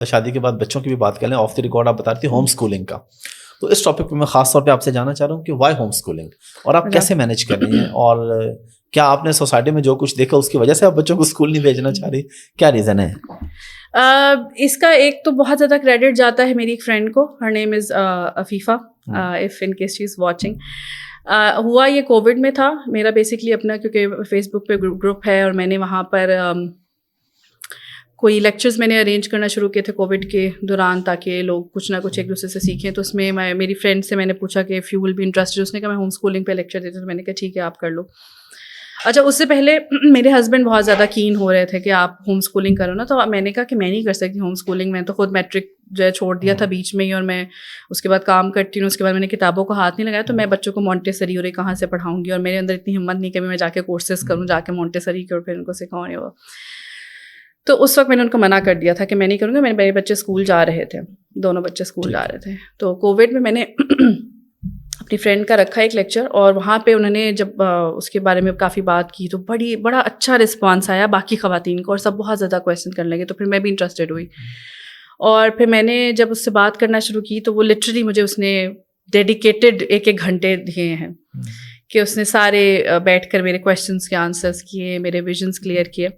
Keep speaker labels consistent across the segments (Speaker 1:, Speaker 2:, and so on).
Speaker 1: شادی کے بعد بچوں کی بھی بات کر لیں, آف دی ریکارڈ آپ بتا رہی تھی ہوم اسکولنگ کا, تو اس ٹاپک پہ میں خاص طور پہ آپ سے جاننا چاہ رہا ہوں کہ وائی ہوم اسکولنگ, اور آپ کیسے مینیج کر رہی ہیں, اور کیا آپ نے سوسائٹی میں جو کچھ دیکھا اس کی وجہ سے آپ بچوں کو اسکول نہیں بھیجنا چاہ رہی, کیا ریزن ہے؟
Speaker 2: اس کا ایک تو بہت زیادہ کریڈٹ جاتا ہے میری ایک فرینڈ کو, her name is Afifa, if in case she is watching. ہوا یہ کووڈ میں تھا. میرا بیسکلی اپنا کیونکہ فیس بک پہ گروپ ہے, اور میں نے وہاں پر کوئی لیکچرز میں نے ارینج کرنا شروع کیے تھے کووڈ کے دوران, تاکہ لوگ کچھ نہ کچھ ایک دوسرے سے سیکھیں. تو اس میں میری فرینڈ سے میں نے پوچھا کہ if you will be interested, اس نے کہا میں ہوم اسکولنگ پہ لیکچر دیتی ہوں. تو میں نے کہا ٹھیک ہے آپ کر لو. اچھا, اس سے پہلے میرے ہسبینڈ بہت زیادہ کین ہو رہے تھے کہ آپ ہوم اسکولنگ کرو نا, تو میں نے کہا کہ میں نہیں کر سکتی ہوم اسکولنگ. میں تو خود میٹرک جو ہے چھوڑ دیا تھا بیچ میں ہی, اور میں اس کے بعد کام کرتی ہوں. اس کے بعد میں نے کتابوں کو ہاتھ نہیں لگایا, تو میں بچوں کو مونٹیسری اور کہاں سے پڑھاؤں گی, اور میرے اندر اتنی ہمت نہیں کہ میں جا کے کورسز کروں, جا کے مونٹیسری کے اور پھر ان کو سکھاؤں. وہ تو اس وقت میں نے ان کو منع کر دیا تھا کہ میں نہیں کروں گا. میرے بچے اسکول جا رہے تھے, دونوں بچے اسکول جا رہے تھے. تو کووڈ میں نے اپنی فرینڈ کا رکھا ایک لیکچر, اور وہاں پہ انہوں نے جب اس کے بارے میں کافی بات کی تو بڑا اچھا رسپانس آیا باقی خواتین کو, اور سب بہت زیادہ کویشچن کرنے لگے. تو پھر میں بھی انٹرسٹیڈ ہوئی, اور پھر میں نے جب اس سے بات کرنا شروع کی تو وہ لٹرلی مجھے اس نے ڈیڈیکیٹڈ 1 گھنٹے دیے ہیں کہ اس نے سارے بیٹھ کر میرے کویشچنس کے آنسرس کیے, میرے ویژنس کلیئر کیے.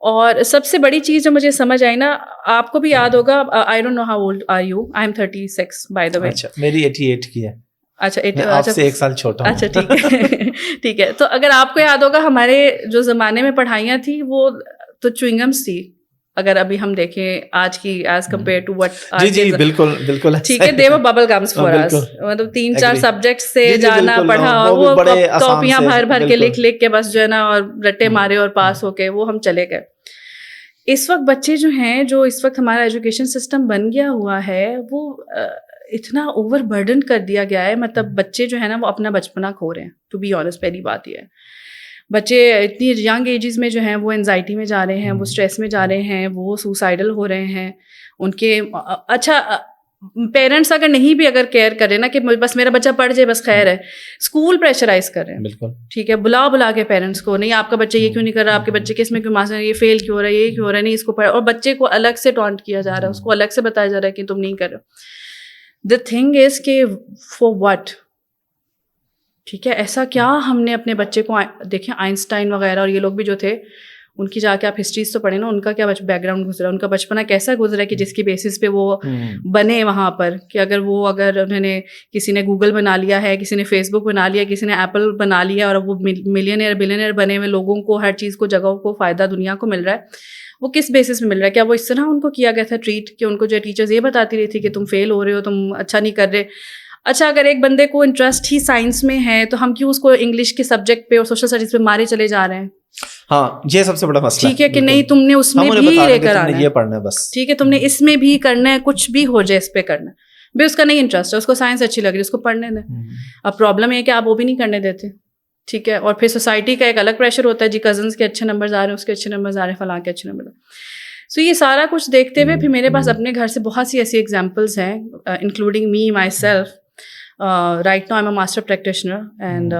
Speaker 2: اور سب سے بڑی چیز جو مجھے سمجھ آئی نا, آپ کو بھی یاد ہوگا, I don't know how old are you, I am 36 by the way.
Speaker 1: اچھا, میری 88 کی ہے.
Speaker 2: اچھا,
Speaker 1: آپ سے 1 سال چھوٹا ہوں.
Speaker 2: اچھا ٹھیک ہے ٹھیک ہے. تو اگر آپ کو یاد ہوگا, ہمارے جو زمانے میں پڑھائیاں تھیں وہ تو چوئنگمس تھی. اگر ابھی ہم دیکھیں آج کی ایز کمپیئر ٹو وٹ,
Speaker 1: جی بالکل
Speaker 2: ٹھیک ہے, دے ور ببل گمس فار اس. مطلب 3-4 سبجیکٹس سے جانا پڑھا, اور وہ کاپیاں بھر کے لکھ کے بس جو ہے نا, اور رٹے مارے اور پاس ہو کے وہ ہم چلے گئے. اس وقت بچے جو ہیں, جو اس وقت ہمارا ایجوکیشن سسٹم بن گیا ہوا ہے, وہ اتنا اوور برڈن کر دیا گیا ہے. مطلب بچے جو ہے نا وہ اپنا بچپنا کھو رہے ہیں, ٹو بی آنیسٹ. پہلی بات یہ ہے, بچے اتنی ینگ ایجز میں جو ہیں وہ انزائٹی میں جا رہے ہیں, وہ اسٹریس میں جا رہے ہیں, وہ سوسائڈل ہو رہے ہیں. ان کے اچھا پیرنٹس اگر نہیں بھی اگر کیئر کرے نا کہ بس میرا بچہ پڑھ جائے بس خیر ہے, اسکول پریشرائز کر رہے ہیں. بالکل ٹھیک ہے, بلا کے پیرنٹس کو, نہیں آپ کا بچہ یہ کیوں نہیں کر رہا, آپ کے بچے کے اس میں کیوں مارکس, یہ فیل کیوں ہو رہا ہے, یہ کیوں ہو رہا ہے, نہیں اس کو پڑھ. اور بچے کو الگ سے ٹونٹ کیا جا رہا ہے, اس کو الگ سے بتایا جا رہا ہے کہ تم نہیں کر رہے. دا تھنگ از کہ فار واٹ, ٹھیک ہے, ایسا کیا ہم نے اپنے بچے کو, دیکھیں آئنسٹائن وغیرہ اور یہ لوگ بھی جو تھے, ان کی جا کے آپ ہسٹریز تو پڑھیں نا, ان کا کیا بیک گراؤنڈ گزرا, ان کا بچپنا کیسا گزرا کہ جس کی بیسس پہ وہ بنے وہاں پر. کہ اگر انہوں نے کسی نے گوگل بنا لیا ہے, کسی نے فیس بک بنا لیا, کسی نے ایپل بنا لیا, اور وہ ملینئر بلینئر بنے ہوئے لوگوں کو ہر چیز کو, جگہوں کو فائدہ دنیا کو مل رہا ہے, وہ کس بیسس پہ مل رہا ہے؟ کیا وہ اس طرح ان کو کیا گیا تھا ٹریٹ کہ ان کو جو ٹیچرز یہ بتاتی رہی تھی کہ تم فیل ہو رہے ہو, تم اچھا نہیں کر رہے. اچھا, اگر ایک بندے کو انٹرسٹ ہی سائنس میں ہے تو ہم کیوں اس کو انگلش کے سبجیکٹ پہ اور سوشل اسٹڈیز پہ مارے چلے جا رہے ہیں؟
Speaker 1: ہاں, یہ سب سے بڑا مسئلہ
Speaker 2: ٹھیک ہے کہ نہیں, تم نے اس میں بھی لے کر آنا ہے,
Speaker 1: یہ پڑھنا ہے بس,
Speaker 2: ٹھیک ہے, تم نے اس میں بھی کرنا ہے, کچھ بھی ہو جائے اس پہ کرنا ہے. بھائی اس کا نہیں انٹرسٹ ہے, اس کو سائنس اچھی لگ رہی ہے, اس کو پڑھنے دیں. اب پرابلم یہ ہے کہ آپ وہ بھی نہیں کرنے دیتے, ٹھیک ہے. اور پھر سوسائٹی کا ایک الگ پریشر ہوتا ہے, جی کزنس کے اچھے نمبرز آ رہے ہیں, اس کے اچھے نمبرز آ رہے ہیں, فلاں کے اچھے نمبر. سو یہ سارا کچھ دیکھتے ہوئے پھر میرے پاس اپنے گھر سے بہت سی ایسی ایگزامپلس ہیں, including me my self. Right now I'm a master practitioner, and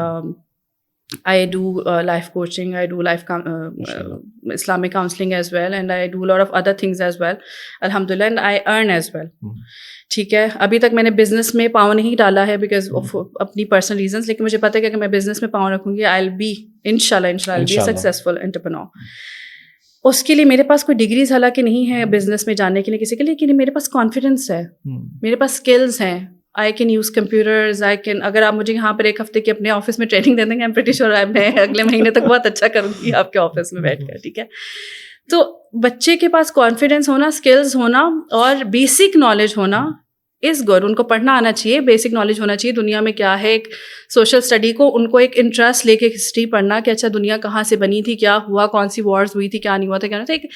Speaker 2: I do life coaching, I do life Islamic counseling as well, and I do a lot of other things as well, alhamdulillah, and I earn as well. ٹھیک ہے, ابھی تک میں نے business میں پاؤں نہیں ڈالا ہے بیکاز آف اپنی پرسنل ریزنس, لیکن مجھے پتہ ہے کہ اگر میں بزنس میں پاؤں رکھوں گی, I'll be انشاءاللہ I'll be a successful entrepreneur. اس کے لیے میرے پاس کوئی ڈگریز حالانکہ نہیں ہے بزنس میں جانے کے لیے کسی کے لیے, لیکن میرے پاس کانفیڈنس ہے, میرے پاس اسکلز ہیں. I can use computers, اگر آپ مجھے یہاں پر 1 ہفتے کی اپنے آفس میں ٹریننگ دے دیں گے, I'm pretty sure میں اگلے مہینے تک بہت اچھا کروں گی آپ کے آفس میں بیٹھ کر, ٹھیک ہے. تو بچے کے پاس کانفیڈنس ہونا, اسکلز ہونا, اور بیسک نالج ہونا از گڈ. ان کو پڑھنا آنا چاہیے, بیسک نالج ہونا چاہیے دنیا میں کیا ہے. ایک سوشل اسٹڈی کو ان کو ایک انٹرسٹ لے کے ہسٹری پڑھنا کہ اچھا دنیا کہاں سے بنی تھی, کیا ہوا, کون سی وارز ہوئی تھی, کیا نہیں ہوا تھا, کیا نہیں تھا.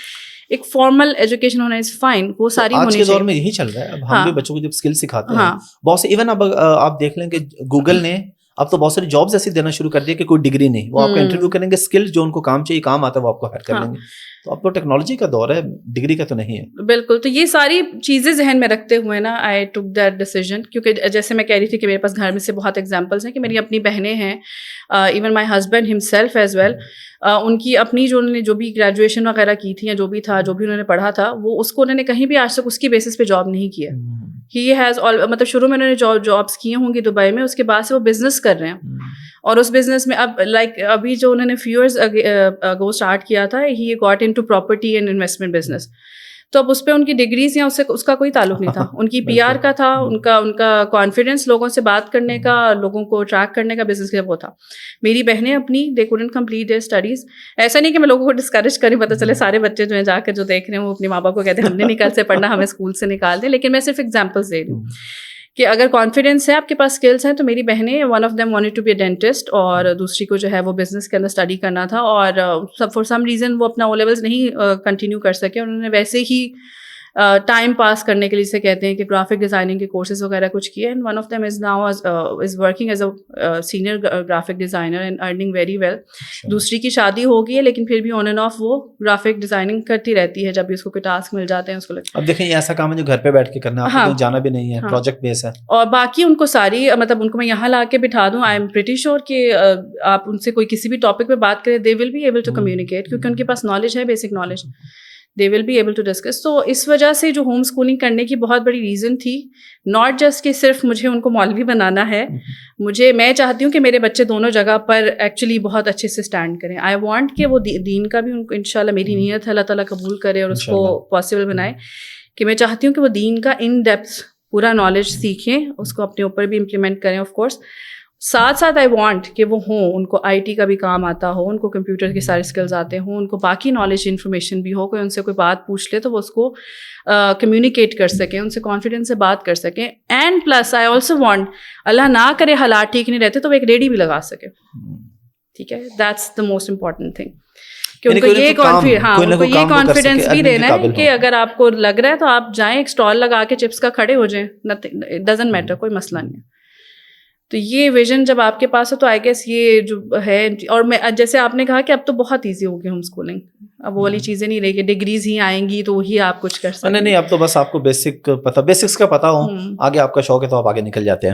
Speaker 2: ایک فارمل ایجوکیشن ہونا از فائن, وہ ساری ہونی چاہیے.
Speaker 1: آج کے دور میں یہی چل رہا ہے. اب ہم بھی بچوں کو جب اسکل سکھاتے ہیں بہت سے, ایون اب آپ دیکھ لیں کہ گوگل نے اب تو بہت ساری جابس ایسی دینا شروع کر دیا کہ کوئی ڈگری نہیں, وہ آپ کو انٹرویو کریں گے, اسکل جو ان کو کام چاہیے, کام آتا ہے وہ آپ کو ہائر کر لیں گے. تو اب تو ٹیکنالوجی کا دور ہے, ڈگری کا تو نہیں ہے.
Speaker 2: بالکل. تو یہ ساری چیزیں ذہن میں رکھتے ہوئے نا آئی ٹک دیٹ ڈیسیژن, کیونکہ جیسے میں کہہ رہی تھی کہ میرے پاس گھر میں سے بہت ایگزامپلس ہیں کہ میری اپنی بہنیں ہیں, even my husband himself as well, ان کی اپنی جو انہوں نے جو بھی گریجویشن وغیرہ کی تھی یا جو بھی تھا, جو بھی انہوں نے پڑھا تھا, وہ اس کو انہوں نے کہیں بھی آج تک اس کی بیسس پہ جاب نہیں کیا. ہی ہیز مطلب شروع میں انہوں نے جابس کی ہوں گی دبئی میں, اس کے بعد سے وہ بزنس کر رہے ہیں, اور اس بزنس میں اب لائک ابھی جو انہوں نے فیو ایئرز اگو اسٹارٹ کیا تھا, he got into property and investment business. تو اب اس پہ ان کی ڈگریز یا اس کا کوئی تعلق نہیں تھا, ان کی پی آر کا تھا, ان کا کانفیڈینس, لوگوں سے بات کرنے کا, لوگوں کو اٹریکٹ کرنے کا بزنس وہ تھا. میری بہنیں اپنی they couldn't complete their studies. ایسا نہیں کہ میں لوگوں کو ڈسکریج کریں, پتہ چلے سارے بچے جو ہیں جا کر جو دیکھ رہے ہیں وہ اپنے ماں باپ کو کہتے ہیں ہم نے نہیں کل سے پڑھنا, ہمیں اسکول سے نکال دیں. لیکن میں صرف ایگزامپلس دے رہی ہوں کہ اگر کانفیڈینس ہے, آپ کے پاس اسکلس ہیں. تو میری بہنیں, one of them wanted to be a dentist, اور دوسری کو جو ہے وہ بزنس کے اندر اسٹڈی کرنا تھا, اور فار سم ریزن وہ اپنا او لیولس نہیں کنٹینیو کر سکے. انہوں نے ویسے ہی ٹائم پاس کرنے کے لیے جسے کہتے ہیں کہ گرافک ڈیزائننگ کے کورسز وغیرہ کچھ کیے, and one of them is now is working as a senior graphic designer and earning very well. دوسری کی شادی ہو گئی ہے لیکن پھر بھی آن اینڈ آف وہ گرافک ڈیزائننگ کرتی رہتی ہے, جب بھی اس کو کوئی ٹاسک مل جاتے ہیں اس کو لگتا ہے.
Speaker 1: اب دیکھیں یہ ایسا کام ہے جو گھر پہ بیٹھ کے کرنا ہے, آپ کو جانا بھی نہیں ہے, پروجیکٹ بیس ہے.
Speaker 2: اور باقی ان کو ساری مطلب ان کو میں یہاں لا کے بٹھا دوں, آئی ایم پریٹی شیور کہ آپ ان سے کوئی کسی بھی ٹاپک پہ بات کریں, they will be able to communicate, کیونکہ ان کے پاس نالج ہے, basic knowledge, they will be able to discuss. تو اس وجہ سے جو ہوم اسکولنگ کرنے کی بہت بڑی ریزن تھی, ناٹ جسٹ کہ صرف مجھے ان کو مولوی بنانا ہے, میں چاہتی ہوں کہ میرے بچے دونوں جگہ پر ایکچولی بہت اچھے سے اسٹینڈ کریں. آئی وانٹ کہ وہ دین کا بھی ان کو انشاءاللہ, میری نیت ہے اللہ تعالیٰ قبول کرے اور اس کو پاسبل بنائے, کہ میں چاہتی ہوں کہ وہ دین کا ان ڈیپتھ پورا نالج سیکھیں, اس کو اپنے اوپر بھی امپلیمنٹ کریں. آف کورس ساتھ ساتھ آئی وانٹ کہ وہ ہوں, ان کو آئی ٹی کا بھی کام آتا ہو, ان کو کمپیوٹر کے سارے اسکلز آتے ہوں, ان کو باقی نالج انفارمیشن بھی ہو, کوئی ان سے کوئی بات پوچھ لے تو وہ اس کو کمیونیکیٹ کر سکیں, ان سے کانفیڈنس سے بات کر سکیں. And plus I also want, اللہ نہ کرے حالات ٹھیک نہیں رہتے تو وہ ایک ریڈی بھی لگا سکے. ٹھیک ہے, that's the most important thing, کہ ان کو یہ کانفیڈینس بھی دینا ہے کہ اگر آپ کو لگ رہا ہے تو آپ جائیں, ایک اسٹال لگا کے چپس کا کھڑے ہو جائیں, اٹ ڈزنٹ میٹر, کوئی مسئلہ نہیں ہے. تو یہ ویژن جب آپ کے پاس ہے تو آئی گیس یہ جو ہے, اور میں جیسے آپ نے کہا کہ اب تو بہت ایزی ہو گیا ہوم اسکولنگ, اب وہ والی چیزیں نہیں رہی کہ ڈگریز ہی آئیں گی تو وہی آپ کچھ کر سکتے.
Speaker 1: نہیں, اب تو بس آپ کو بیسکس کا پتا ہو, آگے آپ کا شوق ہے تو آپ آگے نکل جاتے ہیں.